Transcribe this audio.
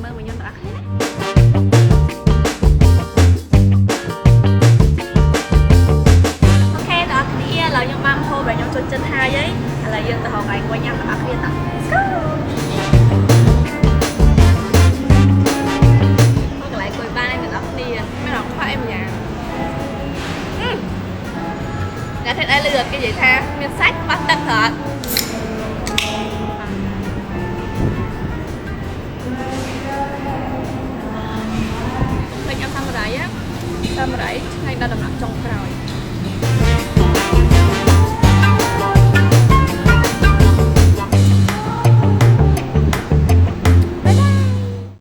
មើលមកខ្ញុំទាំងអស់គ្នាអូខេដល់គ្នាឥឡូវខ្ញុំបានហូបហើយខ្ញុំចូលចិត្តហើយឥឡូវយើងទៅហូបឯងមួយញ៉ាំទាំងអស់គ្នាតោះ Go កន្លែងគួយបានឯងទាំងអស់គ្នាមានអត់ខ្វះអីម្យ៉ាងអ្នកថេតអីលឺអត់គេនិយាយថាមានសាច់បាត់ទឹកត្រត់ពេញអត់សាមរ៉ៃថ្ងៃដល់ដំណាក់ចុងក្រោយ